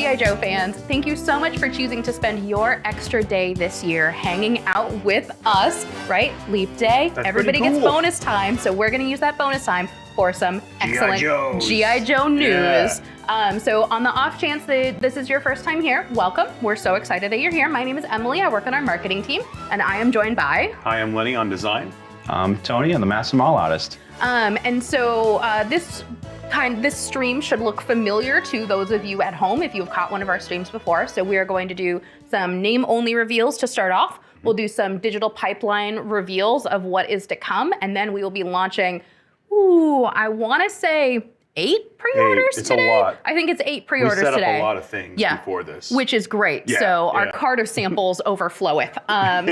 G.I. Joe fans, thank you so much for choosing to spend your extra day this year hanging out with us, right? Leap Day, everybody gets bonus time, so we're gonna use that bonus time for some excellent G.I. Joe news. Yeah. So on the off chance that this is your first time here, welcome. We're so excited that you're here. My name is Emily, I work on our marketing team, and I am joined by... Hi, I'm Lenny on design. I'm Tony, I'm the Master Mall Artist. And so this stream should look familiar to those of you at home if you've caught one of our streams before. So we are going to do some name-only reveals to start off. We'll do some digital pipeline reveals of what is to come, and then we will be launching, I want to say 8 pre-orders today. A lot. I think it's 8 pre-orders today. We set up a lot of things before this. Which is great. So our cart of samples overfloweth.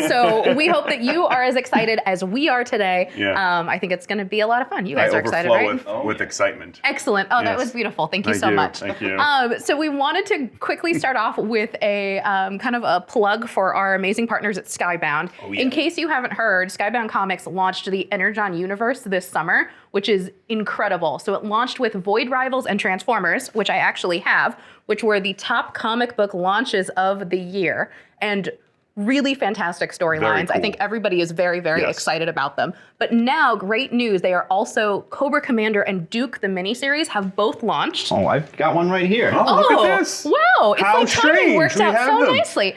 So we hope that you are as excited as we are today. I think it's going to be a lot of fun. You guys are excited, right? With excitement. Excellent. Oh, that was beautiful. Thank you so much. Thank you. So we wanted to quickly start off with a kind of a plug for our amazing partners at Skybound. In case you haven't heard, Skybound Comics launched the Energon universe this summer, which is incredible. So it launched with Void Rivals and Transformers, which I actually have, which were the top comic book launches of the year. And really fantastic storylines. Cool. I think everybody is very, very excited about them. But now, great news, they are also Cobra Commander and Duke, the miniseries, have both launched. Oh, I've got one right here. Oh, look at this. Wow, How it's like timing works out so them. nicely.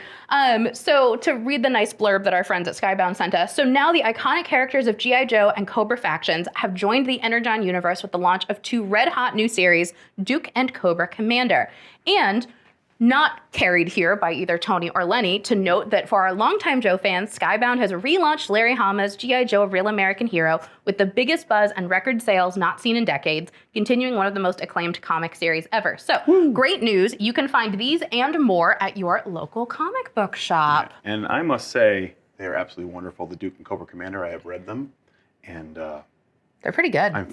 So to read the nice blurb that our friends at Skybound sent us, so now the iconic characters of G.I. Joe and Cobra factions have joined the Energon universe with the launch of 2 red-hot new series, Duke and Cobra Commander. And not carried here by either Tony or Lenny, to note that for our longtime Joe fans, Skybound has relaunched Larry Hama's G.I. Joe Real American Hero with the biggest buzz and record sales not seen in decades, continuing one of the most acclaimed comic series ever. So, great news. You can find these and more at your local comic book shop. Yeah. And I must say, they are absolutely wonderful. The Duke and Cobra Commander, I have read them, and they're pretty good. I'm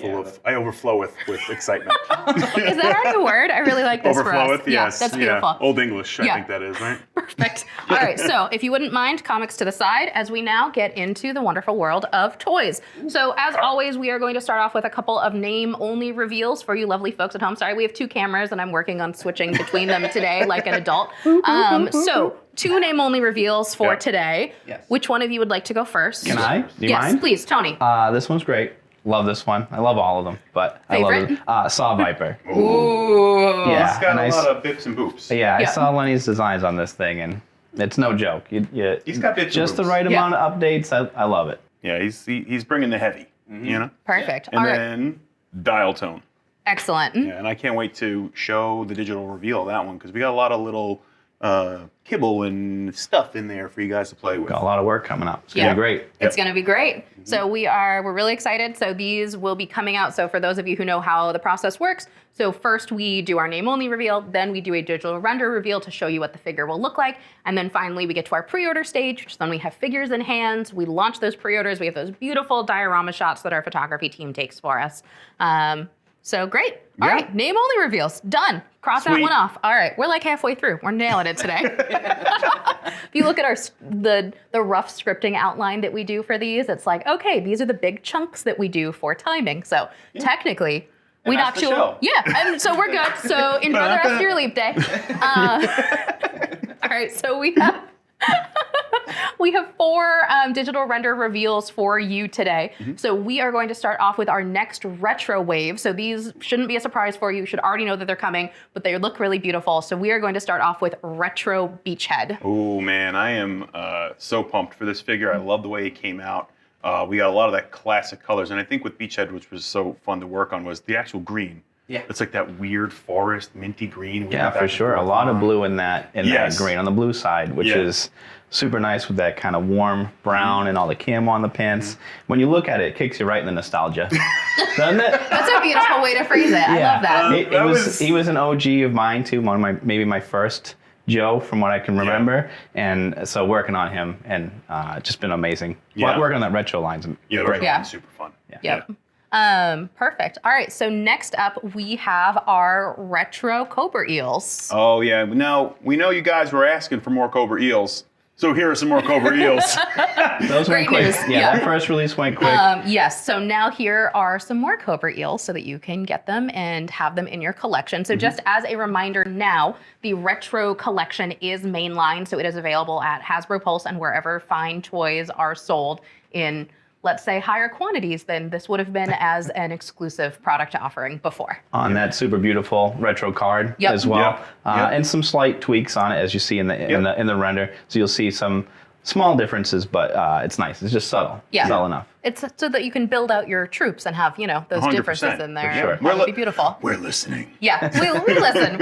I overflow with excitement. Is that already a word? I really like this for us. Overflow with, yes. Yeah, that's beautiful. Yeah. Old English, I think that is, right? Perfect. All right, so if you wouldn't mind, comics to the side as we now get into the wonderful world of toys. So as always, we are going to start off with a couple of name-only reveals for you lovely folks at home. Sorry, we have 2 cameras and I'm working on switching between them today like an adult. So 2 name-only reveals for today. Yes. Which one of you would like to go first? Can I? Do you mind? Yes, please, Tony. This one's great. Love this one. I love all of them, but Favorite? I love it. Saw Viper. Ooh. Yeah, it's got a lot of bips and boops. Yeah, I saw Lenny's designs on this thing, and it's no joke. He's got bits just and the boops. right amount of updates. I love it. Yeah, he's bringing the heavy, you know? Perfect. And then Dial Tone. Excellent. Yeah, and I can't wait to show the digital reveal of that one, because we got a lot of little kibble and stuff in there for you guys to play with. Got a lot of work coming up. It's gonna be great. It's gonna be great. So we're really excited. So these will be coming out. So for those of you who know how the process works, so first we do our name only reveal, then we do a digital render reveal to show you what the figure will look like, and then finally we get to our pre-order stage, which then we have figures in hands, we launch those pre-orders, we have those beautiful diorama shots that our photography team takes for us. So great. All right, name only reveals, done. Cross that one off. All right, we're like halfway through. We're nailing it today. If you look at the rough scripting outline that we do for these, it's like, okay, these are the big chunks that we do for timing. So technically, we knocked you. And so we're good. So enjoy the rest of your leap day. All right, so we have we have 4 digital render reveals for you today. So we are going to start off with our next retro wave. So these shouldn't be a surprise for you. You should already know that they're coming, but they look really beautiful. So we are going to start off with Retro Beachhead. Oh man, I am so pumped for this figure. I love the way it came out. We got a lot of that classic colors, and I think with Beachhead, which was so fun to work on, was the actual green. Yeah, it's like that weird forest minty green. Yeah, for sure. A lot of blue in that green on the blue side, which is super nice with that kind of warm brown and all the camo on the pants. When you look at it, it kicks you right in the nostalgia, doesn't it? That's a beautiful way to phrase it. I love that. He was an OG of mine too. Maybe my first Joe from what I can remember, and so working on him and just been amazing. Working on that retro line's great. Super fun. Yep. Perfect. All right. So next up, we have our retro Cobra Eels. Oh yeah. Now we know you guys were asking for more Cobra Eels. So here are some more Cobra eels. Those went Great quick. news. Yeah, that first release went quick. Yes, so now here are some more Cobra eels so that you can get them and have them in your collection. So just as a reminder now, the retro collection is mainline, so it is available at Hasbro Pulse and wherever fine toys are sold in, let's say, higher quantities than this would have been as an exclusive product offering before. On that super beautiful retro card as well, and some slight tweaks on it as you see in the in the render. So you'll see some small differences, but it's nice. It's just subtle. Yeah. Subtle enough. It's so that you can build out your troops and have, you know, those 100%, differences in there. for sure. That would be beautiful. We're listening. Yeah, we listen.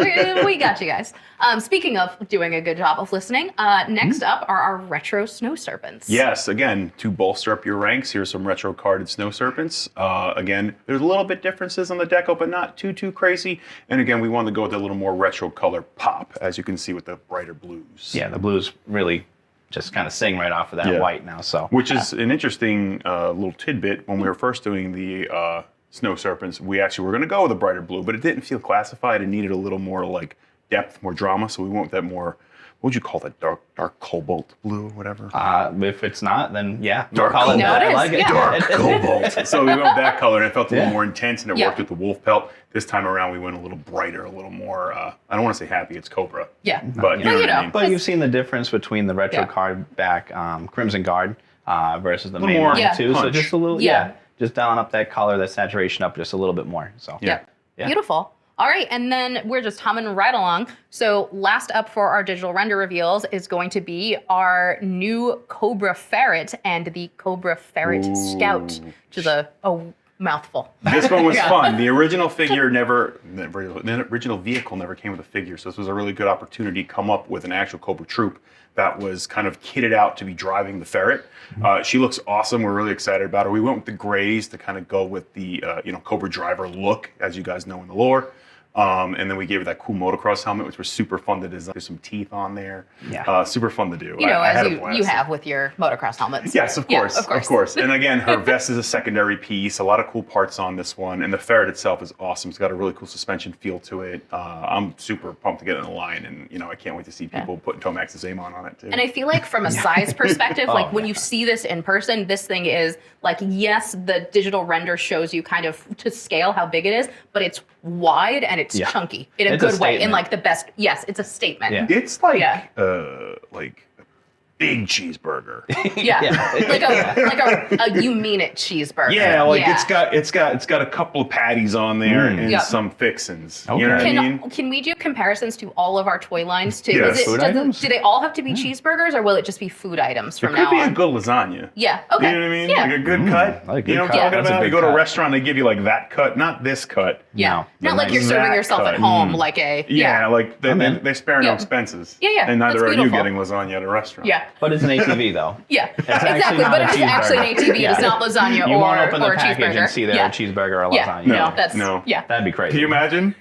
We got you guys. Speaking of doing a good job of listening, next up are our retro snow serpents. Yes, again, to bolster up your ranks, here's some retro carded snow serpents. Again, there's a little bit differences on the deco, but not too crazy. And again, we wanted to go with a little more retro color pop, as you can see with the brighter blues. Yeah, the blues really just kind of sing right off of that white now. So, which is an interesting little tidbit. When we were first doing the snow serpents, we actually were going to go with a brighter blue, but it didn't feel classified. It needed a little more like depth, more drama. So we went with that more, what would you call that? Dark cobalt blue, whatever. if it's not, then yeah, Dark call it cobalt. that. No, it I is, like it. yeah. Dark cobalt. So we went with that color, and it felt a little Yeah. more intense, and it worked with the wolf pelt. This time around, we went a little brighter, a little more. I don't want to say happy. It's Cobra. Yeah. But you know what I mean. But you've seen the difference between the retro card back Crimson Guard versus the main more one too. So punch. just a little, Yeah. just dialing up that color, that saturation up just a little bit more. So Yeah. Yeah. Beautiful. All right, and then we're just humming right along. So last up for our digital render reveals is going to be our new Cobra Ferret and the Cobra Ferret Scout, which is a mouthful. This one was fun. The original figure the original vehicle never came with a figure, so this was a really good opportunity to come up with an actual Cobra troop that was kind of kitted out to be driving the ferret. She looks awesome. We're really excited about her. We went with the grays to kind of go with the Cobra driver look, as you guys know in the lore. And then we gave her that cool motocross helmet, which was super fun to design. There's some teeth on there. Yeah. Super fun to do. You know, I had as a blast. you have with your motocross helmets. Yes, of course, Yeah, of course. And again, her vest is a secondary piece. A lot of cool parts on this one, and the ferret itself is awesome. It's got a really cool suspension feel to it. I'm super pumped to get in the line, and I can't wait to see people putting Tomax's Amon on it too. And I feel like from a size perspective, like when you see this in person, this thing is like, yes, the digital render shows you kind of to scale how big it is, but it's wide and it's chunky in a It's a good way, in statement. like the best. Yes, it's a statement. Yeah. It's like Yeah. like a big cheeseburger. Yeah. like a you mean it cheeseburger. Yeah, like it's got a couple of patties on there and Yep. some fixins. Okay. You know what I mean? Can we do comparisons to all of our toy lines too? Yes. Food items? Do they all have to be cheeseburgers, or will it just be food items It from could now be a on? good lasagna. Yeah. Okay. You know what I mean? Yeah. Like a good cut. like a good you know what cut. I'm talking That's a about? You good go to a cut. restaurant, they give you like that cut, not this cut. Yeah. No, Not like the you're serving that yourself cut. at home, like a Yeah, like they spare no Yeah. expenses. Yeah, yeah, And neither that's are you beautiful. getting lasagna at a restaurant. Yeah. But it's an ATV though. Yeah, actually exactly. not But a it is actually an cheeseburger. ATV. It's Yeah. not lasagna You or won't open or the a package cheeseburger. and see there a cheeseburger or a Yeah. lasagna. No, that's No. yeah. That'd be crazy. Can you imagine?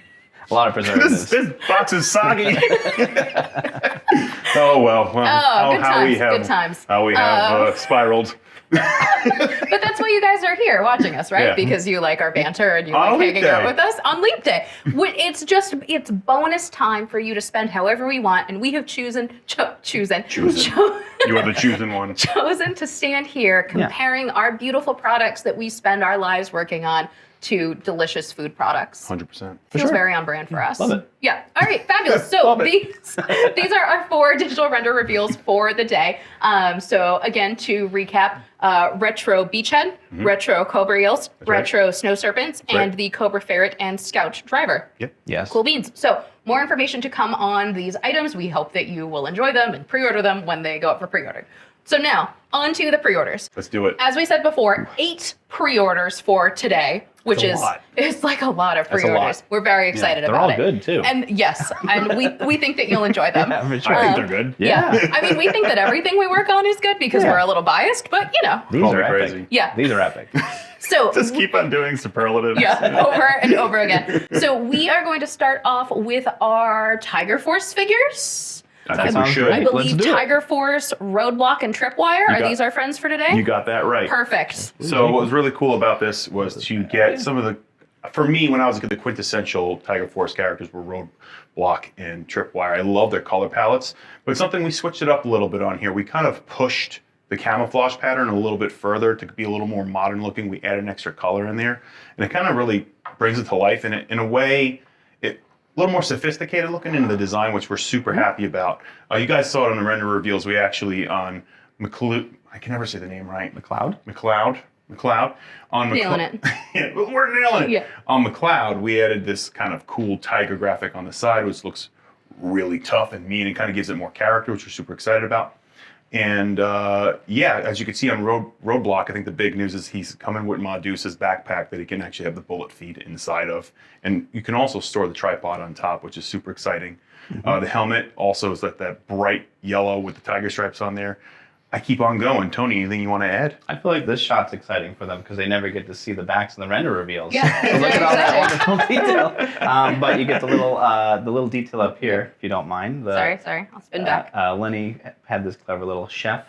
A lot of preservatives. This box is soggy. Oh well. Oh, good how times, we have good times. how we have spiraled. But that's why you guys are here watching us, right? Yeah. Because you like our banter and you On like Leap hanging out Day. with us on Leap Day. It's bonus time for you to spend however we want, and we have chosen You are the chosen one. chosen to stand here comparing our beautiful products that we spend our lives working on to delicious food products. 100%. Feels very on brand for us. Love it. Yeah. All right. Fabulous. So these are our 4 digital render reveals for the day. So again, to recap, retro beachhead, retro cobra eels, retro snow serpents, and the cobra ferret and scout driver. Yep. Yes. Cool beans. So more information to come on these items. We hope that you will enjoy them and pre-order them when they go up for pre-order. So now, on to the pre-orders. Let's do it. As we said before, 8 pre-orders for today, which That's a lot. is like a lot of That's a pre-orders. lot. We're very excited They're about all it. good too. And yes, and we think that you'll enjoy them. Yeah, for sure. I think they're good. Yeah. I mean, we think that everything we work on is good because we're a little biased, but These Call are me epic. crazy. Yeah. These are epic. So Just keep on doing superlatives. yeah, over and over again. So we are going to start off with our Tiger Force figures. I think we sounds should. great. I Let's believe do it. Tiger Force, Roadblock, and Tripwire. Are got- these our friends for today? You got that right. Perfect. So what was really cool about this was to get some of the for me, when I was a kid, the quintessential Tiger Force characters were Roadblock and Tripwire. I love their color palettes, but something we switched it up a little bit on here. We kind of pushed the camouflage pattern a little bit further to be a little more modern looking. We added an extra color in there, and it kind of really brings it to life. And in a way, a little more sophisticated looking in the design, which we're super happy about. You guys saw it on the render reveals. We actually on I can never say the name right. McLeod. On Nailing it. Yeah, we're nailing it. Yeah. On McLeod, we added this kind of cool tiger graphic on the side, which looks really tough and mean and kind of gives it more character, which we're super excited about. And yeah, as you can see on Roadblock, I think the big news is he's coming with Medusa's backpack that he can actually have the bullet feed inside of. And you can also store the tripod on top, which is super exciting. The helmet also is that bright yellow with the tiger stripes on there. I keep on going. Tony, anything you want to add? I feel like this shot's exciting for them because they never get to see the backs and the render reveals. Yeah, So look at all that wonderful detail. But you get the little detail up here, if you don't mind. Sorry. I'll spin back. Lenny had this clever little chef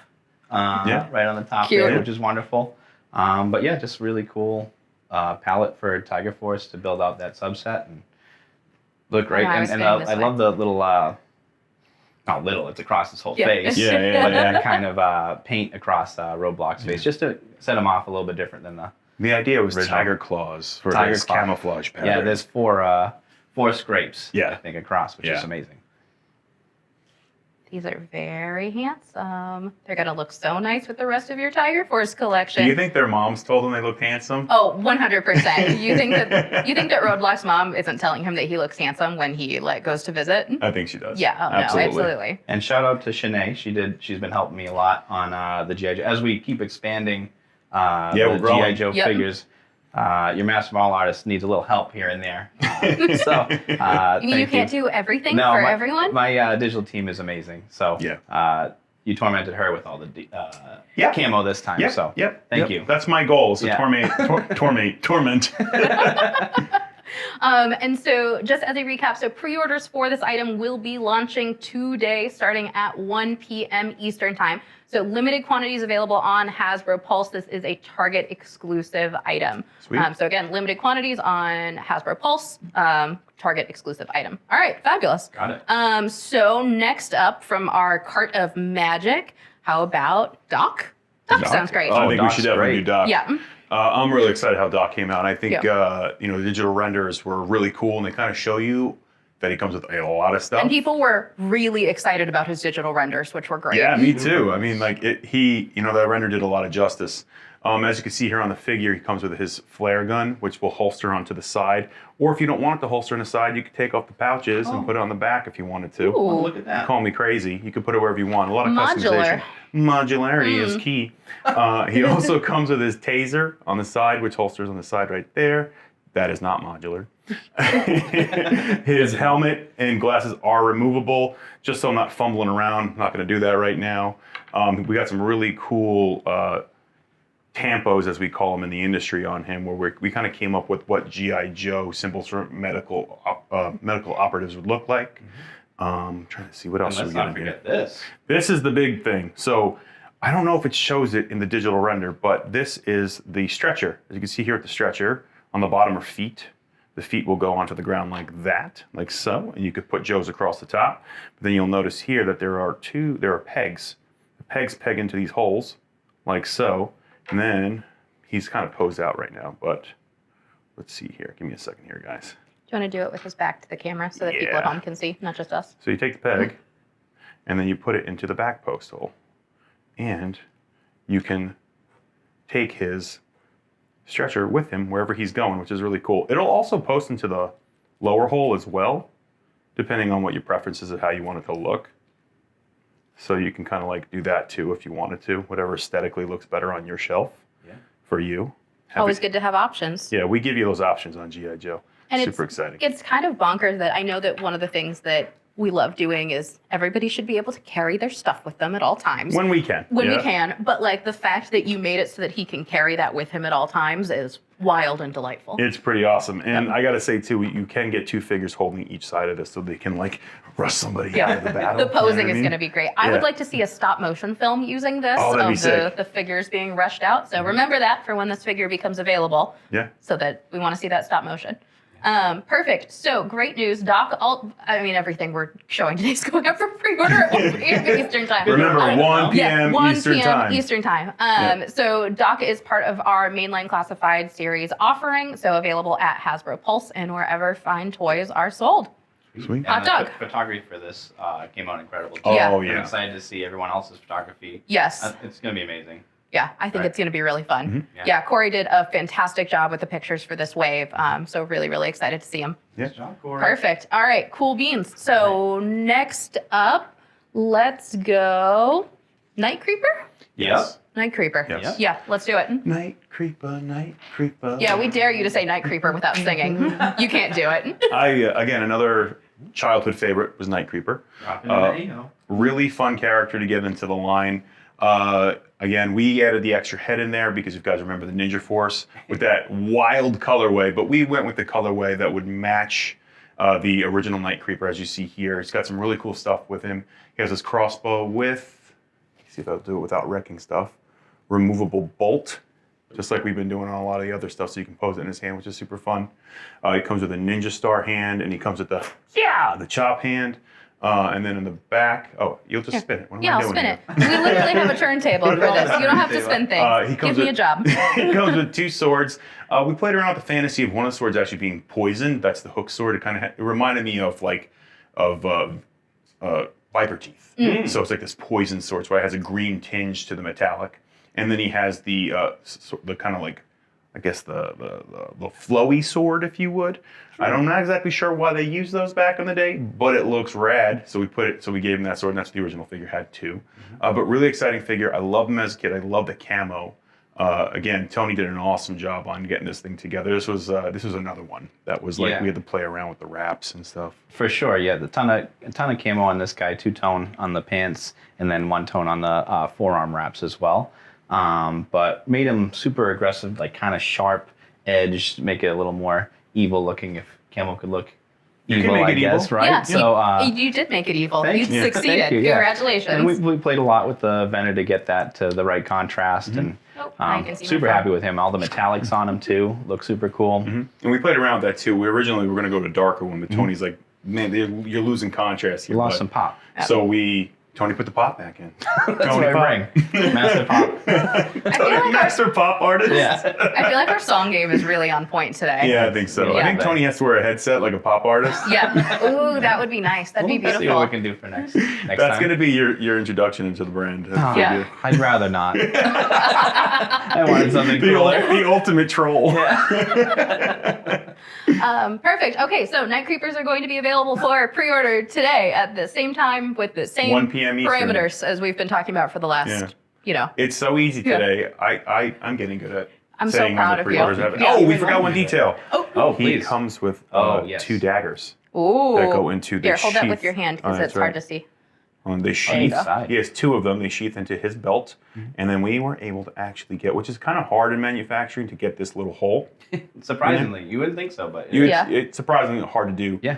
right on the top Cute. there, which is wonderful. But yeah, just really cool palette for Tiger Force to build out that subset and look great. And I love the little. Not little, it's across his whole face. Yeah. But that kind of paint across Roadblock's face, just to set him off a little bit different than The idea was original. tiger claws for Tiger his claw. camouflage pattern. Yeah, there's four scrapes, Yeah. I think, across, which is amazing. These are very handsome. They're going to look so nice with the rest of your Tiger Force collection. Do you think their moms told them they looked handsome? Oh, 100%. You think that Roadblock's mom isn't telling him that he looks handsome when he goes to visit? I think she does. Yeah, absolutely. And shout out to Shanae. She's been helping me a lot on the G.I. Joe. As we keep expanding we're the growing. G.I. Joe figures, your Master Model artist needs a little help here and there. You can't do everything for everyone? My digital team is amazing. So you tormented her with all the camo this time. So thank you. That's my goal, is to torment. And so just as a recap, so pre-orders for this item will be launching today starting at 1 p.m. Eastern time. So limited quantities available on Hasbro Pulse. This is a Target exclusive item. Sweet. So again, limited quantities on Hasbro Pulse, Target exclusive item. All right, fabulous. Got it. So next up from our cart of magic, how about Doc? Doc sounds great. I think Doc's we should definitely do Doc. Yeah. I'm really excited how Doc came out. I think the digital renders were really cool, and they kind of show you that he comes with a lot of stuff. And people were really excited about his digital renders, which were great. Yeah, me too. I mean, that render did a lot of justice. As you can see here on the figure, he comes with his flare gun, which will holster onto the side. Or if you don't want it to holster on the side, you could take off the pouches and put it on the back if you wanted to. Ooh. Look at that. Call me crazy. You can put it wherever you want. A lot of Modular. customization. Modularity is key. He also comes with his taser on the side, which holsters on the side right there. That is not modular. His helmet and glasses are removable, just so I'm not fumbling around. I'm not going to do that right now. We got some really cool tampos, as we call them in the industry, on him, where we kind of came up with what G.I. Joe symbols for medical operatives would look like. Trying to see what else. Let's not forget this. This is the big thing. So I don't know if it shows it in the digital render, but this is the stretcher. As you can see here at the stretcher, on the bottom are feet. The feet will go onto the ground like that, like so, and you could put Joe's across the top. But then you'll notice here that there are pegs. The pegs peg into these holes, like so, and then he's kind of posed out right now, but let's see here. Give me a second here, guys. Do you want to do it with his back to the camera so that people at home can see, not just us? So you take the peg, and then you put it into the back post hole. And you can take his stretcher with him wherever he's going, which is really cool. It'll also post into the lower hole as well, depending on what your preferences of how you want it to look. So you can kind of do that too if you wanted to, whatever aesthetically looks better on your shelf for you. Always good to have options. Yeah, we give you those options on G.I. Joe. And super exciting. It's kind of bonkers that I know that one of the things that we love doing is everybody should be able to carry their stuff with them at all times. When we can. When we can. But like the fact that you made it so that he can carry that with him at all times is wild and delightful. It's pretty awesome. And I got to say, too, you can get 2 figures holding each side of this so they can, like, rush somebody out of the battle. The posing is going to be great. I would like to see a stop motion film using this of the figures being rushed out. So remember that for when this figure becomes available. Yeah. So that we want to see that stop motion. Perfect. So great news, Doc. Everything we're showing today is going up for pre-order at 1 p.m. Eastern time. Remember, 1 p.m. 1 Eastern p.m. time. Eastern time. So Doc is part of our mainline classified series offering, so available at Hasbro Pulse and wherever fine toys are sold. Sweet. Hot dog. The photography for this came out incredible. Too. Yeah. Oh, yeah. I'm excited to see everyone else's photography. Yes. It's going to be amazing. Yeah, I think it's going to be really fun. Mm-hmm. Yeah, Corey did a fantastic job with the pictures for this wave. So really, really excited to see him. Yeah. Good job, Corey. Perfect. All right, cool beans. So next up, let's go Night Creeper? Yes. Night Creeper. Yes. Yeah, let's do it. Night Creeper, Night Creeper. Yeah, we dare you to say Night Creeper without singing. You can't do it. Again, another childhood favorite was Night Creeper. Really fun character to get into the line. Again, we added the extra head in there because you guys remember the Ninja Force with that wild colorway, but we went with the colorway that would match the original Night Creeper, as you see here. He's got some really cool stuff with him. He has this crossbow with, let's see if I'll do it without wrecking stuff, removable bolt, just like we've been doing on a lot of the other stuff, so you can pose it in his hand, which is super fun. He comes with a Ninja Star hand, and he comes with the chop hand. And then in the back, you'll just spin it. What am I I'll doing spin here? it. We literally have a turntable for this. You don't have to spin things. Give me a job. He comes with 2 swords. We played around with the fantasy of one of the swords actually being poisoned. That's the hook sword. It reminded me of viper teeth. So it's like this poison sword. So it has a green tinge to the metallic. And then he has the kind of like, I guess the flowy sword, if you would. I'm not exactly sure why they used those back in the day, but it looks rad. So we gave him that sword, and that's what the original figure had too. But really exciting figure. I love him as a kid. I love the camo. Again, Tony did an awesome job on getting this thing together. This was another one that was like we had to play around with the wraps and stuff. For sure, yeah. A ton of camo on this guy, 2-tone on the pants, and then 1-tone on the forearm wraps as well. But made him super aggressive, like kind of sharp edged, make it a little more evil looking. If camo could look evil, I guess, right? Yeah, so you did make it evil. You you. succeeded. Thank you, yeah. Congratulations. And we played a lot with the vendor to get that to the right contrast, and super happy with him. All the metallics on him too look super cool. And we played around with that too. We originally were going to go to darker one, but Tony's like, man, you're losing contrast here. You lost some pop. So Tony put the pop back in. That's what I bring. Massive pop. Master pop artist. Yeah. I feel like our song game is really on point today. Yeah, I think so. I think Tony has to wear a headset like a pop artist. Yeah. Ooh, that would be nice. That'd be beautiful. See what we can do for next That's time. going to be your introduction into the brand. Yeah. I'd rather not. I wanted something cooler. The ultimate troll. Perfect. Okay, so Night Creepers are going to be available for pre-order today at the same time with the same 1 p.m. Eastern. parameters as we've been talking about for the last, It's so easy today. I'm getting good at I'm so saying proud when of the you. pre-orders happen. Yeah. Oh, we forgot one detail. Oh, He please. comes with yes. 2 daggers Ooh. that go into the Here, hold that with sheath. your hand because That's it's hard to see. They sheath. go. He has 2 of them. They sheath into his belt, and then we were able to actually get, which is kind of hard in manufacturing, to get this little hole. Surprisingly, you wouldn't think so, but It's surprisingly hard to do. Yeah.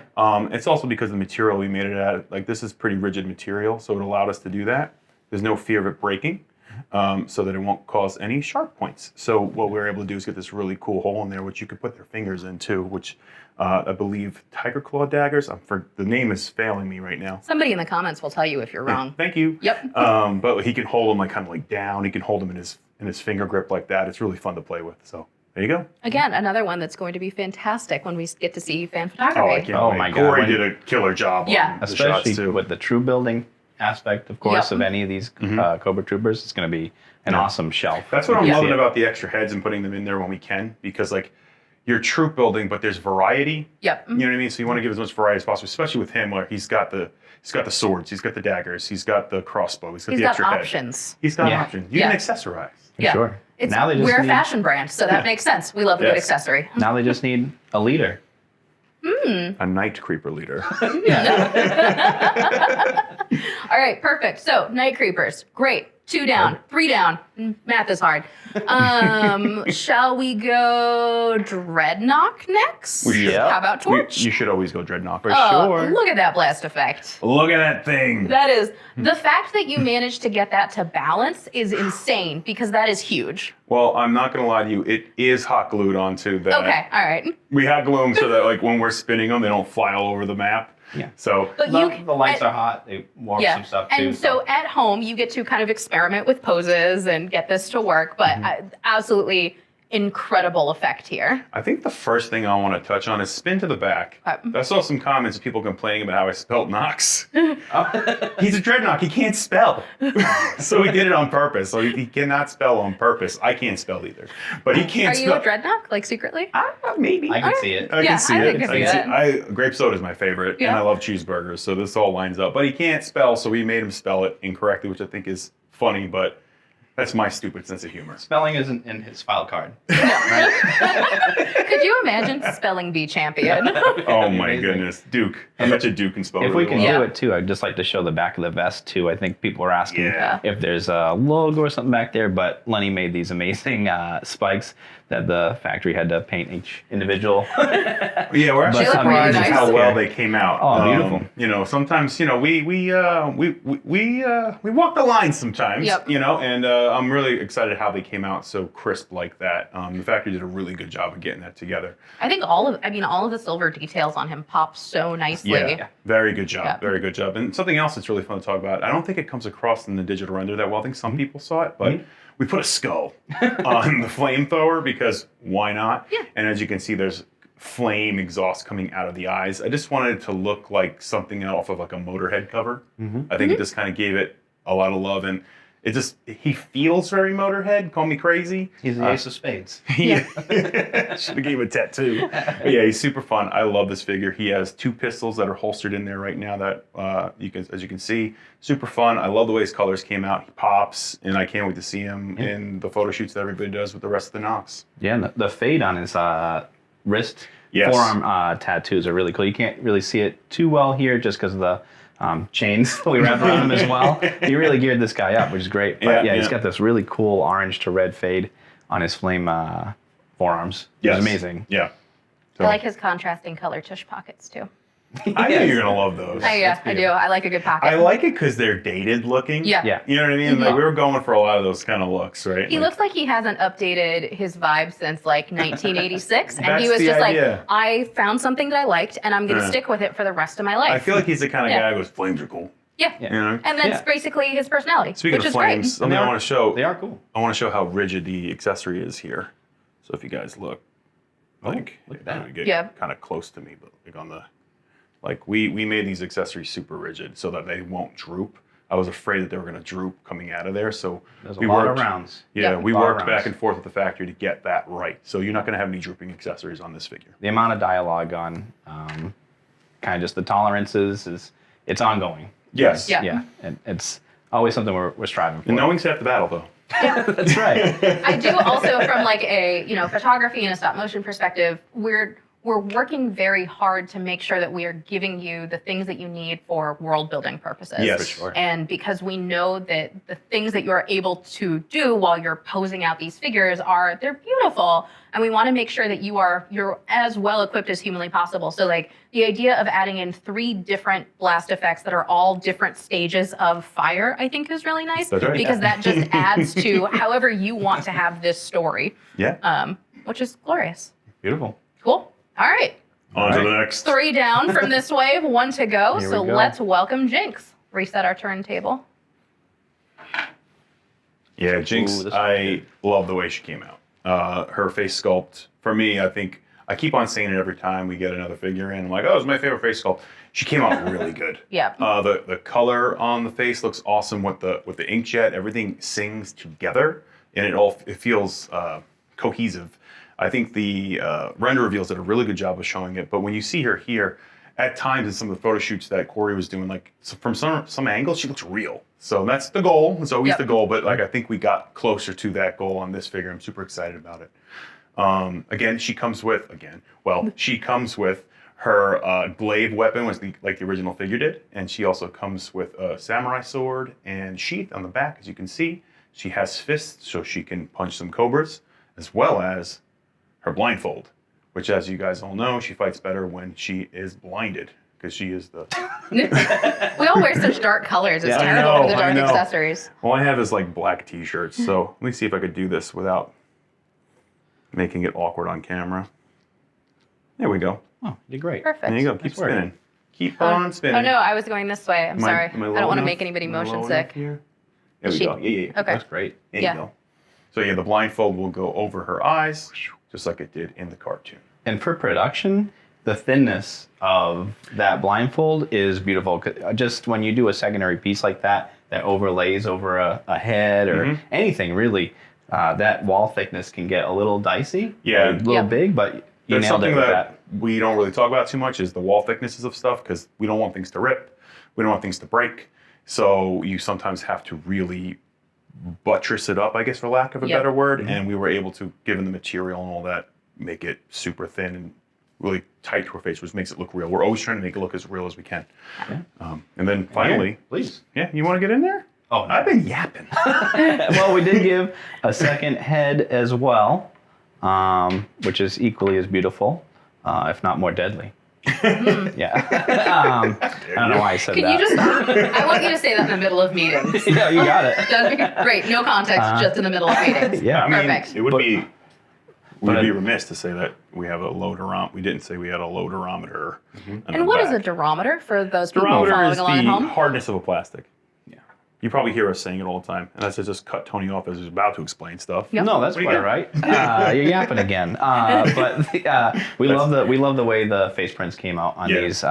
It's also because of the material we made it out of. Like, this is pretty rigid material, so it allowed us to do that. There's no fear of it breaking, so that it won't cause any sharp points. So what we were able to do is get this really cool hole in there, which you could put their fingers in too, which I believe tiger claw daggers. The name is failing me right now. Somebody in the comments will tell you if you're wrong. Thank you. Yep. But he can hold them like kind of like down. He can hold them in his finger grip like that. It's really fun to play with. So there you go. Again, another one that's going to be fantastic when we get to see fan photography. Oh, I can't wait. my God. Corey did a killer job Yeah. on the shots especially too. with the true building aspect, of course, of any of these Cobra Troopers. It's going to be an awesome shelf. That's what I'm Yeah. loving about the extra heads and putting them in there when we can, because like you're troop building, but there's variety. Yep. You know what I mean? So you want to give as much variety as possible, especially with him, where he's got the swords, he's got the daggers, he's got the crossbow, he's got He's the got extra options. head. He's got Yeah. options. You Yeah. can accessorize. For sure. It's, Now they just we're a need- fashion brand, so that makes sense. We love a good accessory. Now they just need a leader. A night creeper leader. All right, perfect. So night creepers, great. 2 down, 3 down. Math is hard. Shall we go Dreadnought next? We should. How about Torch? You should always go Dreadnought. For sure. Look at that blast effect. Look at that thing. That is, the fact that you managed to get that to balance is insane because that is huge. Well, I'm not going to lie to you. It is hot glued onto that. Okay, all right. We hot glue them so that like when we're spinning them, they don't fly all over the map. Yeah. So But the lights are hot. They warp some stuff too. And so at home, you get to kind of experiment with poses and get this to work, but absolutely incredible effect here. I think the first thing I want to touch on is spin to the back. I saw some comments of people complaining about how I spelled Nox. He's a Dreadnought. He can't spell. So he did it on purpose. So he cannot spell on purpose. I can't spell either. But he can't spell. Are you a Dreadnought, like secretly? Maybe. I can see it. I can see it. I can see it. Grape soda is my favorite, and I love cheeseburgers, so this all lines up. But he can't spell, so we made him spell it incorrectly, which I think is funny, but that's my stupid sense of humor. Spelling isn't in his file card. Could you imagine spelling bee champion? Oh my goodness, Duke. I bet you Duke can spell If really we can well. do it too, I'd just like to show the back of the vest too. I think people are asking Yeah. if there's a logo or something back there, but Lenny made these amazing spikes that the factory had to paint each individual. Yeah, we're actually They look really surprised at nice. how well they came out. Oh, beautiful. You know, sometimes we walk the line sometimes. Yep. You know, and I'm really excited how they came out so crisp like that. The factory did a really good job of getting that together. I think all of the silver details on him pop so nicely. Yeah, very good job. Yeah. Very good job. And something else that's really fun to talk about. I don't think it comes across in the digital render that well. I think some people saw it, but we put a skull on the flamethrower because why not? Yeah. And as you can see, there's flame exhaust coming out of the eyes. I just wanted it to look like something off of like a Motorhead cover. I think it just kind of gave it a lot of love, and he feels very Motorhead. Call me crazy. He's the ace of spades. Yeah. Should have gave him a tattoo. But yeah, he's super fun. I love this figure. He has 2 pistols that are holstered in there right now that as you can see, super fun. I love the way his colors came out. He pops, and I can't wait to see him in the photo shoots that everybody does with the rest of the Nox. Yeah, and the fade on his wrist, forearm tattoos are really cool. You can't really see it too well here just because of the chains we wrap around him as well. He really geared this guy up, which is great. But he's got this really cool orange to red fade on his flame forearms. Yes. It's amazing. Yeah. So, I like his contrasting color tush pockets too. I know you're going to love those. I do. I like a good pocket. I like it because they're dated looking. Yeah. You know what I mean? Like, we were going for a lot of those kind of looks, right? He looks like he hasn't updated his vibe since like 1986. And he That's was the just idea. like, I found something that I liked and I'm going to stick with it for the rest of my life. I feel like he's the kind of guy who goes, flames are cool. Yeah. You know? And that's basically his personality, Speaking which of is flames, great. something I want to show. They are cool. I want to show how rigid the accessory is here. So if you guys look, like, look at that. Get kind of close to me, but like on the, like we made these accessories super rigid so that they won't droop. I was afraid that they were going to droop coming out of there, so There's we a lot worked of rounds. Yeah, we Lot of worked rounds. back and forth with the factory to get that right. So you're not going to have any drooping accessories on this figure. The amount of dialogue on kind of just the tolerances it's ongoing. Yes. Yeah. And it's always something we're striving for. And knowing's half the battle, though. That's right. I do also, from like a photography and a stop motion perspective, we're working very hard to make sure that we are giving you the things that you need for world building purposes. Yes. For sure. And because we know that the things that you're able to do while you're posing out these figures they're beautiful, and we want to make sure that you're as well equipped as humanly possible. So like the idea of adding in 3 different blast effects that are all different stages of fire, I think is really nice. That's right. Because that just adds to however you want to have this story. Yeah. Which is glorious. Beautiful. Cool. All right. On to the next. 3 down from this wave, 1 to go. Here So we go. let's welcome Jinx. Reset our turntable. Yeah, Jinx, Ooh, this I love the way she came out. Her face sculpt, for me, I think, I keep on saying it every time we get another figure in. I'm like, oh, it's my favorite face sculpt. She came out really good. Yeah. The color on the face looks awesome with the inkjet. Everything sings together, and it feels cohesive. I think the render reveals did a really good job of showing it. But when you see her here, at times in some of the photo shoots that Corey was doing, like from some angles, she looks real. So that's the goal. It's always the goal. But like I think we got closer to that goal on this figure. I'm super excited about it. She comes with Her glaive weapon was like the original figure did, and she also comes with a samurai sword and sheath on the back, as you can see. She has fists, so she can punch some cobras, as well as her blindfold, which, as you guys all know, she fights better when she is blinded, because she is the... We all wear such dark colors. It's terrible for the dark accessories. All I have is like black t-shirts, so let me see if I could do this without making it awkward on camera. There we go. Oh, you did great. Perfect. There you go. Keep spinning. Keep on spinning. Oh no, I was going this way. I'm sorry. I don't want to make anybody motion sick. There we go. Yeah. Okay. That's great. There you go. So yeah, the blindfold will go over her eyes, just like it did in the cartoon. And for production, the thinness of that blindfold is beautiful. Just when you do a secondary piece like that, that overlays over a head or anything really, that wall thickness can get a little dicey. Yeah. A little big, but you There's nailed it something with that we don't really talk about too much is the wall thicknesses of stuff, because we don't want things to rip. We don't want things to break. So you sometimes have to really buttress it up, I guess, for lack of a better word. And we were able to, given the material and all that, make it super thin and really tight to her face, which makes it look real. We're always trying to make it look as real as we can. And then finally, please. Yeah, you want to get in there? Oh, I've been yapping. Well, we did give a second head as well, which is equally as beautiful, if not more deadly. Yeah. I don't know why I said that. Can you just stop? I want you to say that in the middle of meetings. Yeah, you got it. That'd be great. No context, just in the middle of meetings. Yeah. I mean, Perfect. it would be... We'd be remiss to say that we have a loaderometer. We didn't say we had a loaderometer. And what is a durometer for those people following along at home? The hardness of a plastic. Yeah. You probably hear us saying it all the time, and that's to just cut Tony off as he's about to explain stuff. Yep. No, that's quite right. You're yapping again. But we love the way the face prints came out on these.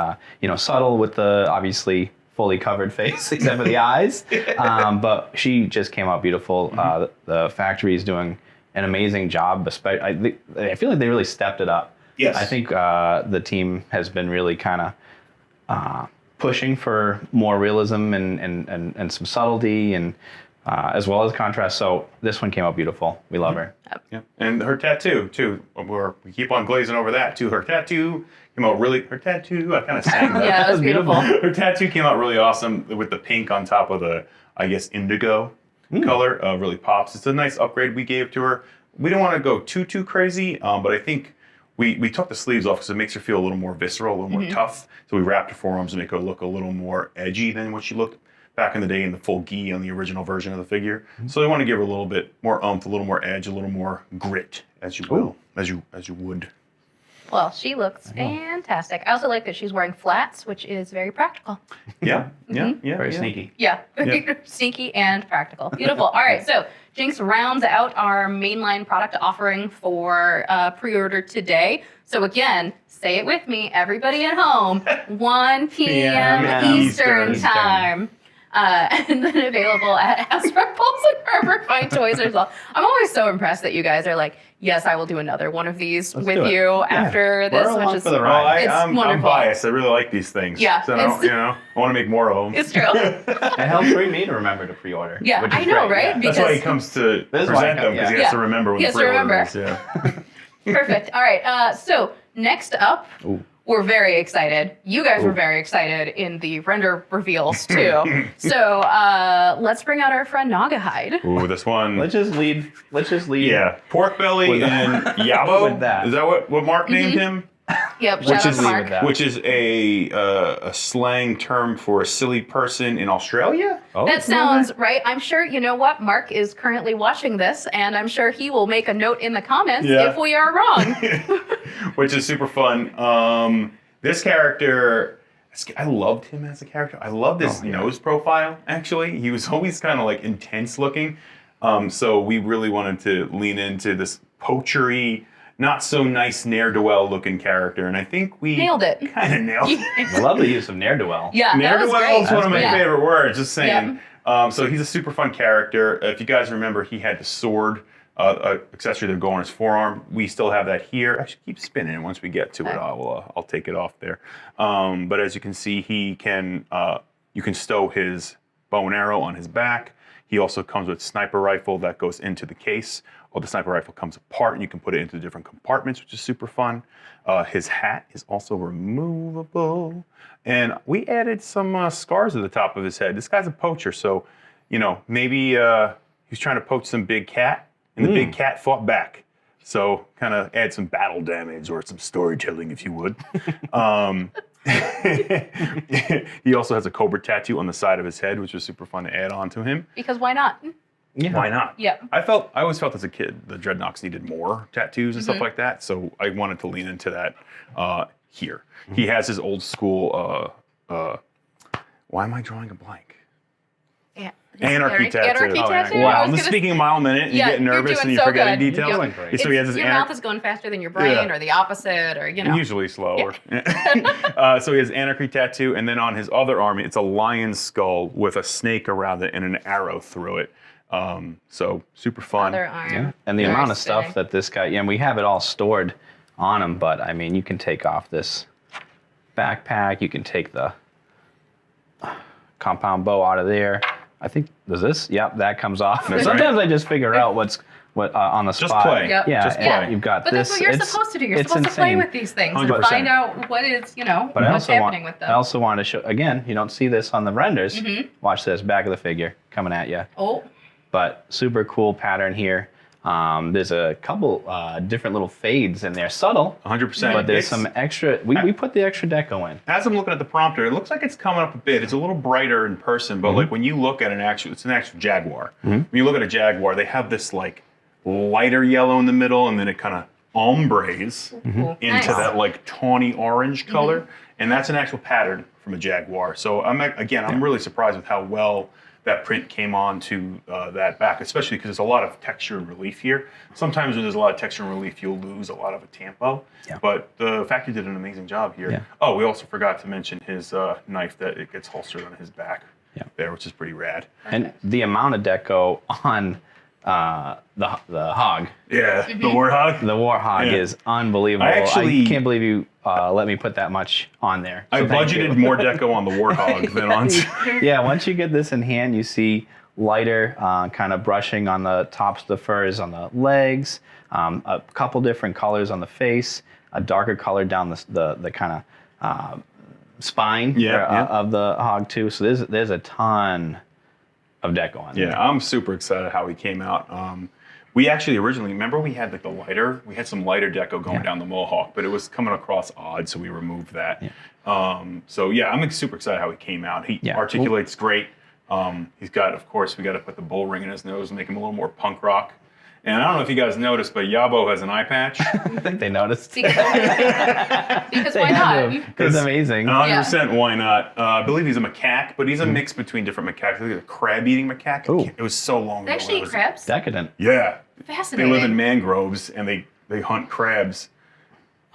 Subtle with the obviously fully covered face except for the eyes. But she just came out beautiful. The factory is doing an amazing job. I feel like they really stepped it up. Yes. I think the team has been really kind of pushing for more realism and some subtlety and as well as contrast. So this one came out beautiful. We love her. Yeah. And her tattoo too. We keep on glazing over that too. Her tattoo came out really. Her tattoo. I kind of sang that. Yeah, it was beautiful. Her tattoo came out really awesome with the pink on top of the, I guess, indigo color. Really pops. It's a nice upgrade we gave to her. We don't want to go too crazy, but I think we took the sleeves off because it makes her feel a little more visceral, a little more tough. So we wrapped her forearms to make her look a little more edgy than what she looked back in the day in the full gi on the original version of the figure. So we want to give her a little bit more oomph, a little more edge, a little more grit, as you will, as you would. Well, she looks fantastic. I also like that she's wearing flats, which is very practical. Yeah. Very sneaky. Yeah, sneaky and practical. Beautiful. All right, so Jinx rounds out our mainline product offering for pre-order today. So again, say it with me, everybody at home, 1 p.m. Eastern Time. And then available at Hasbro Pulse and Harbor Fine Toys as well. I'm always so impressed that you guys are like, yes, I will do another one of these with you after this, which is I'm wonderful. biased. I really like these things. Yeah, So I want to make more of them. It's true. It helps me to remember to pre-order. Yeah, which is I know, great. right? Yeah. Because That's why he comes to present them, because he has to remember when He the has to pre-order remember. is. Yeah. Perfect. All right. So next up, we're very excited. You guys were very excited in the render reveals too. So let's bring out our friend Nagahide. Ooh, this one. Let's just lead. Yeah, pork belly and Yabo. With that. Is that what Mark named him? Yep. Shout out to Mark. Which is a slang term for a silly person in Australia. Oh, That sounds right. I'm sure, you know what? Mark is currently watching this, and I'm sure he will make a note in the comments if we are wrong. Which is super fun. This character, I loved him as a character. I loved his nose profile, actually. He was always kind of like intense looking. So we really wanted to lean into this poachery, not so nice ne'er-do-well looking character, and I think we Nailed it. Kind of nailed it. I love the use of ne'er-do-well. Yeah, Ne'er-do-well is one of my great. favorite words. Just saying. So he's a super fun character. If you guys remember, he had the sword accessory that would go on his forearm. We still have that here. I should keep spinning. Once we get to it, I'll take it off there. But as you can see, he can you can stow his bow and arrow on his back. He also comes with sniper rifle that goes into the case well, the sniper rifle comes apart and you can put it into different compartments, which is super fun. His hat is also removable. And we added some scars at the top of his head. This guy's a poacher, so, you know, maybe he's trying to poach some big cat, and the big cat fought back. So kind of add some battle damage or some storytelling, if you would. He also has a cobra tattoo on the side of his head, which was super fun to add on to him. Because why not? Yeah. Why not? Yeah. I always felt as a kid the Dreadnoks needed more tattoos and stuff like that, so I wanted to lean into that here. He has his old school, why am I drawing a blank? Yeah. Anarchy tattoo. Anarchy tattoo? Wow, I'm speaking a mile a minute and you get nervous and you're forgetting details. You're doing great. So he has his your mouth is going faster than your brain or the opposite or, you know. Usually slower. So he has anarchy tattoo, and then on his other arm, it's a lion's skull with a snake around it and an arrow through it. So super fun. Other arm. Yeah. And the amount of stuff that this guy, and we have it all stored on him, but I mean, you can take off this backpack, you can take the compound bow out of there. I think, does this? Yep, that comes off. Sometimes I just figure out what on the spot. Just play. Yep. Yeah, just play. You've got but this. that's what you're supposed to do. You're supposed to play with these things 100%. and find out what is, you know, what's happening with them. I also want to show, again, you don't see this on the renders. Watch this, back of the figure coming at you. Oh. But super cool pattern here. There's a couple different little fades in there, subtle. 100%. But there's some extra, we put the extra deco in. As I'm looking at the prompter, it looks like it's coming up a bit. It's a little brighter in person, but like when you look at it's an actual Jaguar. When you look at a Jaguar, they have this like lighter yellow in the middle, and then it kind of ombres into that like tawny orange color, and that's an actual pattern from a Jaguar. So I'm really surprised with how well that print came on to that back, especially because there's a lot of texture and relief here. Sometimes when there's a lot of texture and relief, you'll lose a lot of a tempo. Yeah. But the factory did an amazing job here. Yeah. Oh, we also forgot to mention his knife that it gets holstered on his back there, which is pretty rad. And the amount of deco on the hog. Yeah, the Warthog. The Warthog is unbelievable. I can't believe you let me put that much on there. So I budgeted more deco on the Warthog than on. Yeah, once you get this in hand, you see lighter kind of brushing on the tops of the furs on the legs, a couple different colors on the face, a darker color down the kind of spine of the hog too. So there's a ton of deco on there. Yeah, I'm super excited how he came out. We actually originally, remember we had like we had some lighter deco going down the mohawk, but it was coming across odd, so we removed that. Yeah. So yeah, I'm super excited how he came out. He articulates great. He's got, of course, we got to put the bull ring in his nose and make him a little more punk rock. And I don't know if you guys noticed, but Yabo has an eye patch. I think they noticed. Because why not? It's amazing. 100% why not? I believe he's a macaque, but he's a mix between different macaques. Look at a crab-eating macaque. Ooh. It was so long ago. They actually eat crabs? Decadent. Yeah. Fascinating. They live in mangroves, and they hunt crabs.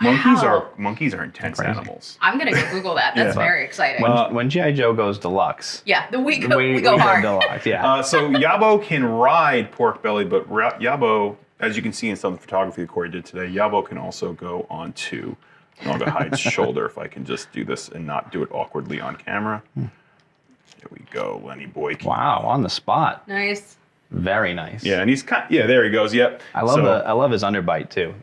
Monkeys are intense animals. I'm gonna go Google that. That's very exciting. When G.I. Joe goes deluxe. Yeah, we go hard. Deluxe, yeah. So Yabo can ride pork belly, but Yabo, as you can see in some of the photography that Corey did today, Yabo can also go onto Naugahyde's shoulder. If I can just do this and not do it awkwardly on camera. There we go, Lenny boy. Wow, on the spot. Nice. Very nice. Yeah, and he's there he goes. Yep. I love his underbite too.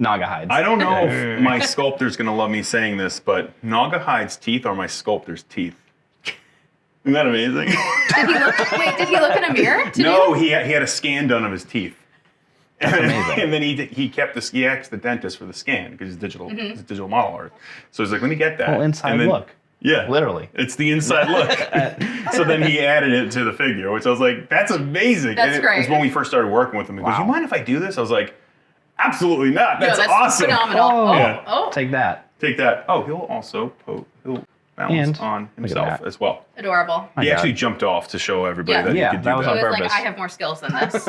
Naugahyde's. I don't know if my sculptor's gonna love me saying this, but Naugahyde's teeth are my sculptor's teeth. Isn't that amazing? Did he look in a mirror? No, he had a scan done of his teeth. That's amazing. And then he asked the dentist for the scan because he's digital model art. So he's like, let me get that. Oh, inside look. Yeah. Literally. It's the inside look. So then he added it to the figure, which I was like, that's amazing. That's great. It was when we first started working with him. He goes, you mind if I do this? I was like, absolutely not. That's awesome. Phenomenal. Take that. Take that. Oh, he'll also balance on himself as well. Adorable. He actually jumped off to show everybody that he could do that. Was on He was purpose. like, I have more skills than this.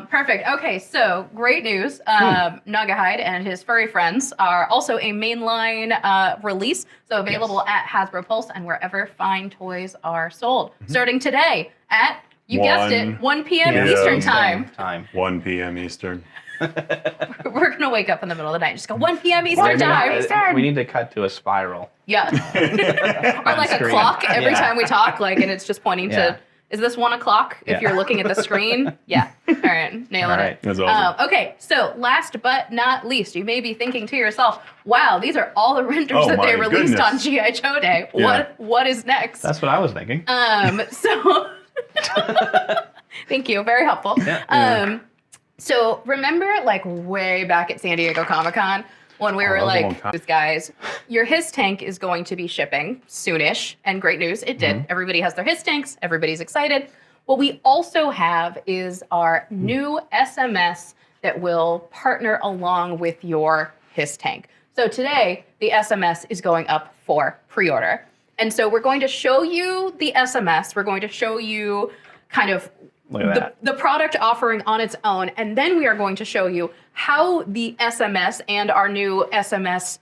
Perfect. Okay, so great news. Naugahyde and his furry friends are also a mainline release, so available at Hasbro Pulse and wherever fine toys are sold. Starting today at, you guessed it, 1 p.m. Eastern time. 1 p.m. Eastern. We're going to wake up in the middle of the night and just go 1 p.m. Eastern time. We need to cut to a spiral. Yeah. Or like a clock every time we talk, and it's just pointing to Is this 1 o'clock if you're looking at the screen? Yeah. All right. Nailing it. That's awesome. Okay. So last but not least, you may be thinking to yourself, wow, these are all the renders that they released on G.I. Joe Day. Yeah. What is next? That's what I was thinking. So thank you. Very helpful. Yeah. So remember like way back at San Diego Comic-Con when we were like, guys, your HISS tank is going to be shipping soonish, and great news, it did. Everybody has their HISS tanks. Everybody's excited. What we also have is our new SMS that will partner along with your HISS tank. So today, the SMS is going up for pre-order. And so we're going to show you the SMS. We're going to show you kind of the product offering on its own. And then we are going to show you how the SMS and our new SMS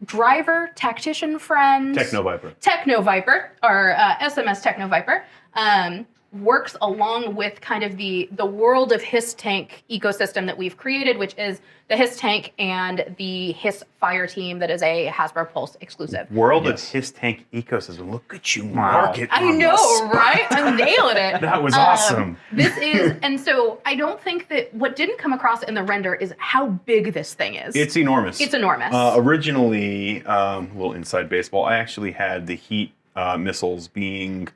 driver, tactician friend, Techno Viper, or SMS Techno Viper, works along with kind of the world of HISS tank ecosystem that we've created, which is the HISS tank and the HISS Fire team that is a Hasbro Pulse exclusive. World of HISS tank ecosystem. Look at you, market. I know, right? I'm nailing it. That was awesome. This is, and so I don't think that what didn't come across in the render is how big this thing is. It's enormous. It's enormous. Originally, a little inside baseball, I actually had the heat missiles being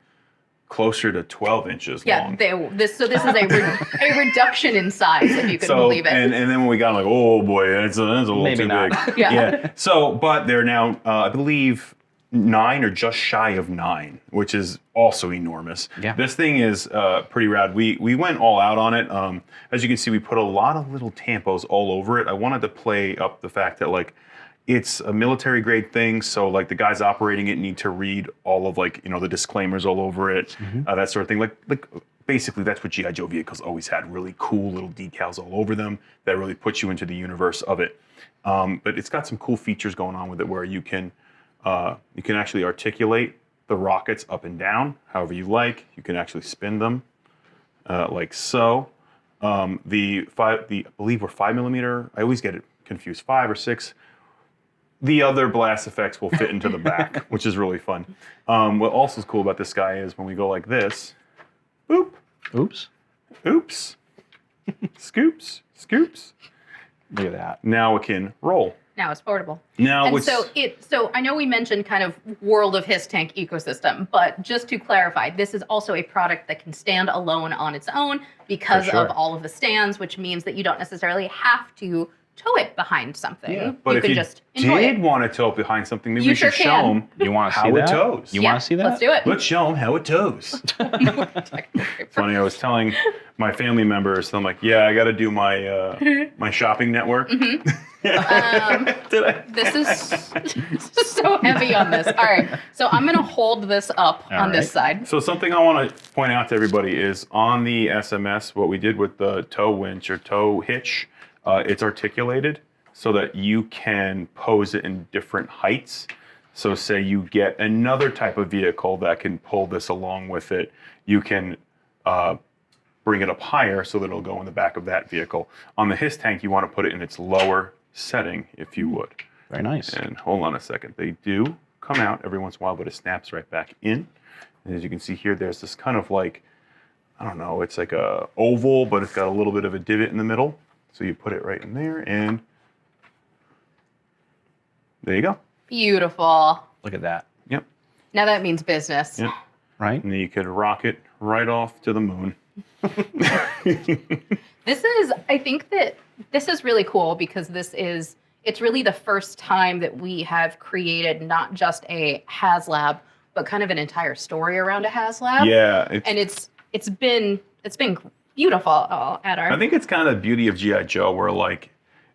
closer to 12 inches long. Yeah, this is a reduction in size, if you can believe it. And then when we got, I'm like, oh boy, that's a little Maybe too not. big. Yeah. So, but they're now, I believe, 9 or just shy of 9, which is also enormous. Yeah. This thing is pretty rad. We went all out on it. As you can see, we put a lot of little tampos all over it. I wanted to play up the fact that like, it's a military grade thing, so like the guys operating it need to read all of like, the disclaimers all over it, that sort of thing. Like basically that's what G.I. Joe vehicles always had, really cool little decals all over them that really puts you into the universe of it. But it's got some cool features going on with it where you can actually articulate the rockets up and down however you like. You can actually spin them like so. I believe we're 5mm. I always get it confused, 5 or 6. The other blast effects will fit into the back, which is really fun. What also is cool about this guy is when we go like this, boop, Oops. oops, scoops, scoops. Look at that. Now it can roll. Now it's portable. Now So I know we mentioned kind of world of HISS tank ecosystem, but just to clarify, this is also a product that can stand alone on its own because of all of the stands, which means that you don't necessarily have to tow it behind something. Yeah, but you if can you just enjoy did it. want to tow it behind something, maybe You we should sure show can. them You want to see how that? it tows. You want to see that? Let's do it. Let's show them how it tows. Funny, I was telling my family members, I'm like, yeah, I got to do my my shopping network. This is so heavy on this. All right, so I'm going to hold this up on this side. So something I want to point out to everybody is on the SMS, what we did with the tow winch or tow hitch, it's articulated so that you can pose it in different heights. So say you get another type of vehicle that can pull this along with it, you can bring it up higher so that it'll go in the back of that vehicle. On the HISS tank, you want to put it in its lower setting, if you would. Very nice. And hold on a second. They do come out every once in a while, but it snaps right back in. And as you can see here, there's this kind of like, I don't know, it's like a oval, but it's got a little bit of a divot in the middle. So you put it right in there and there you go. Beautiful. Look at that. Yep. Now that means business. Yep. Right? And then you could rock it right off to the moon. I think that this is really cool because it's really the first time that we have created not just a HasLab, but kind of an entire story around a HasLab. Yeah. And it's been beautiful at our. I think it's kind of the beauty of G.I. Joe where like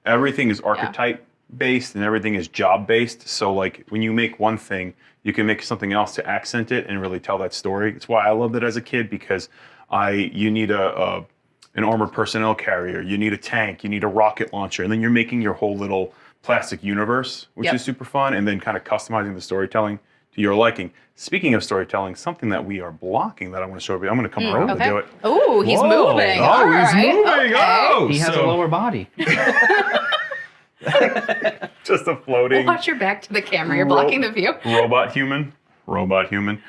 everything is archetype based and everything is job based. So like when you make one thing, you can make something else to accent it and really tell that story. It's why I loved it as a kid because you need an armored personnel carrier, you need a tank, you need a rocket launcher, and then you're making your whole little plastic universe, which is super fun, and then kind of customizing the storytelling to your liking. Speaking of storytelling, something that we are blocking that I want to show you. I'm going to come around to do it. Oh, he's moving. Oh, he's moving. Okay. Oh, He has a lower body. Just a floating Watch your back to the camera. You're blocking the view. robot human. robot human.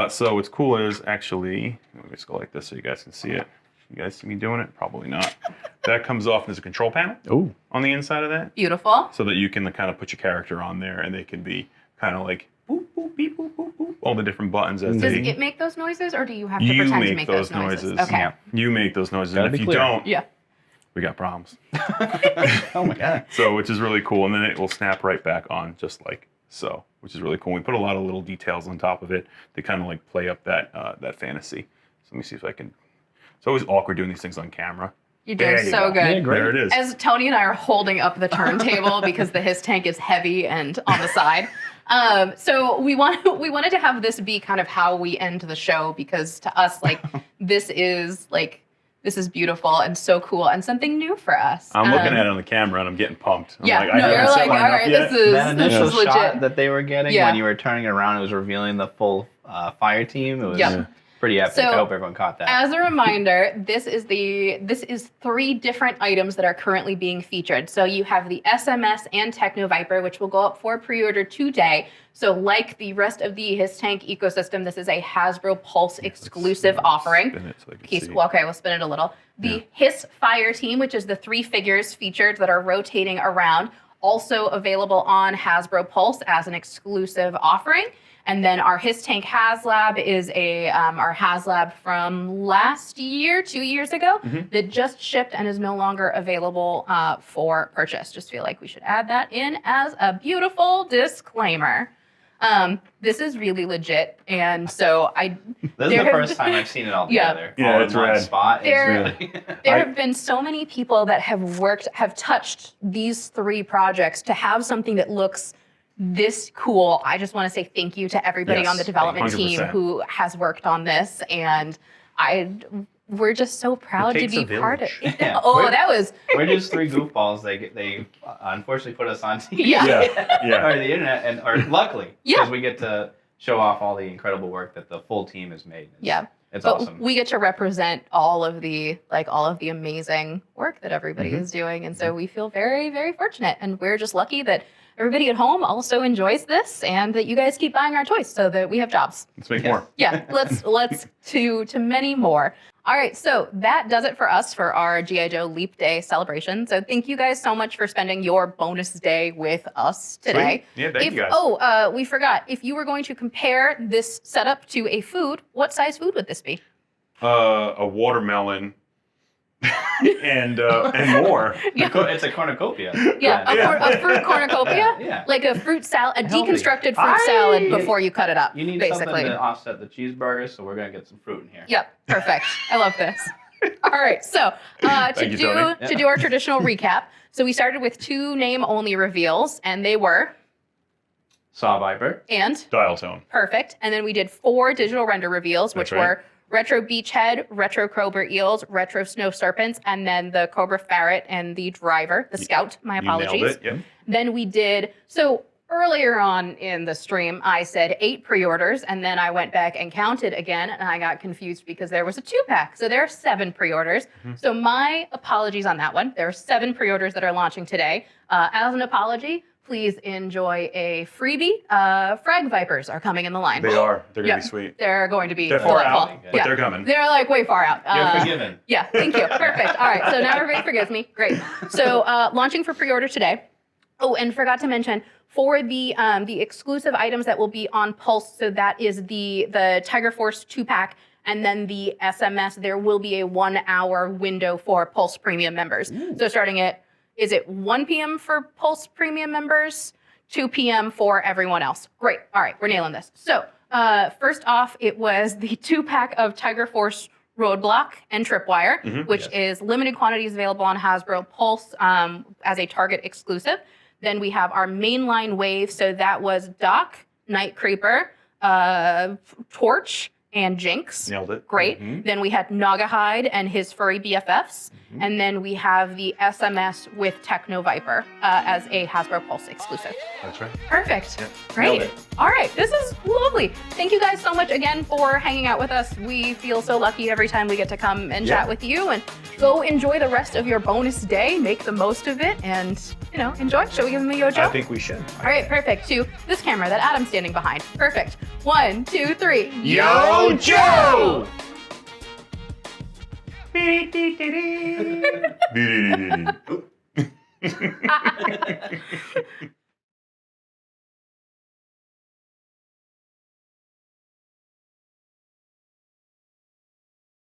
So what's cool is actually, let me just go like this so you guys can see it. You guys see me doing it? Probably not. That comes off as a control panel on the inside of that. Beautiful. So that you can kind of put your character on there and they can be kind of like boop, boop, beep, boop, boop, boop, all the different buttons as Does it make those noises or do you have to you pretend make to make those noises? noises. Okay. Yeah. You make those noises. Gotta And if be you clear. don't, Yeah. we got problems. Oh my god. So, which is really cool. And then it will snap right back on just like so, which is really cool. We put a lot of little details on top of it to kind of like play up that that fantasy. So let me see if I can. It's always awkward doing these things on camera. You're doing There you so go. good. Yeah, great. There it is. As Tony and I are holding up the turntable because the his tank is heavy and on the side. So we wanted to have this be kind of how we end the show because to us, like, this is beautiful and so cool and something new for us. I'm looking at it on the camera and I'm getting pumped. I'm Yeah, like, no, I you're haven't set like, mine all up right, yet. That this initial is legit. shot that they were getting Yeah. when you were turning it around, it was revealing the full fire team. It was Yep. pretty epic. So, I hope everyone caught that. As a reminder, this is 3 different items that are currently being featured. So you have the SMS and Techno Viper, which will go up for pre-order today. So like the rest of the His Tank ecosystem, this is a Hasbro Pulse exclusive offering. Spin it so I can see. Well, okay, we'll spin it a little. The Hiss Fire Team, which is the 3 figures featured that are rotating around, also available on Hasbro Pulse as an exclusive offering. And then our His Tank HasLab is our HasLab from last year, 2 years ago, that just shipped and is no longer available for purchase. Just feel like we should add that in as a beautiful disclaimer. This is really legit, and so This is the first time I've seen it all together. Yeah, all it's in one rad. spot. There- It's really There have been so many people that have touched these 3 projects to have something that looks this cool. I just want to say thank you to everybody Yes, on the development team 100%. who has worked on this, and we're just so proud to takes be a part of village. it. Yeah. Oh, that was We're just 3 goofballs. They unfortunately put us on TV Yeah. or the internet, or luckily, Yeah. because we get to show off all the incredible work that the full team has made. It's but awesome. we get to represent all of the amazing work that everybody is doing, and so we feel very, very fortunate, and we're just lucky that everybody at home also enjoys this, and that you guys keep buying our toys so that we have jobs. Let's make more. Yeah, let's to many more. All right, so that does it for us for our G.I. Joe Leap Day celebration. So thank you guys so much for spending your bonus day with us today. Sweet. Yeah, thank you guys. Oh, we forgot. If you were going to compare this setup to a food, what size food would this be? A watermelon and more. Yeah. It's a cornucopia. Yeah, a fruit cornucopia? Yeah. Like a fruit salad, a Healthy. deconstructed fruit salad before you cut it up, You need basically. something to offset the cheeseburger, so we're gonna get some fruit in here. Yep, perfect. I love this. All right, so Thank you, Tony. to do our traditional recap, so we started with 2 name-only reveals, and they were Saw Viper. and Dial tone. perfect, and then we did 4 digital render reveals, which That's right. were Retro Beachhead, Retro Cobra Eels, Retro Snow Serpents, and then the Cobra Ferret and the Driver, the Scout. My apologies. You nailed it. Yep. Then we did, so earlier on in the stream, I said 8 pre-orders, and then I went back and counted again, and I got confused because there was a 2-pack. So there are 7 pre-orders. So my apologies on that one. There are 7 pre-orders that are launching today. As an apology, please enjoy a freebie. Frag Vipers are coming in the line. They are. They're Yeah. gonna be sweet. They're going to be They're far delightful. out, but they're coming. They're like way far out. You're forgiven. Yeah, thank you. Perfect. All right, so now everybody forgives me. Great. So launching for pre-order today. Oh, and forgot to mention for the exclusive items that will be on Pulse. So that is the Tiger Force 2-pack, and then the SMS. There will be a 1-hour window for Pulse Premium members. So starting at, is it 1 p.m. for Pulse Premium members? 2 p.m. for everyone else. Great. All right, we're nailing this. So first off, it was the 2-pack of Tiger Force Roadblock and Tripwire, which is limited quantities available on Hasbro Pulse as a Target exclusive. Then we have our mainline wave. So that was Doc, Night Creeper, Torch, and Jinx. Nailed it. Great. Then we had Naugahyde and his furry BFFs. And then we have the SMS with Techno Viper as a Hasbro Pulse exclusive. That's right. Perfect. Yeah. Great. All right. This is lovely. Thank you guys so much again for hanging out with us. We feel so lucky every time we get to come and chat with you. And go enjoy the rest of your bonus day. Make the most of it and, enjoy. Shall we give him a yo, Joe? I think we should. All right. Perfect. To this camera that Adam's standing behind. Perfect. 1, 2, 3. Yo, Joe!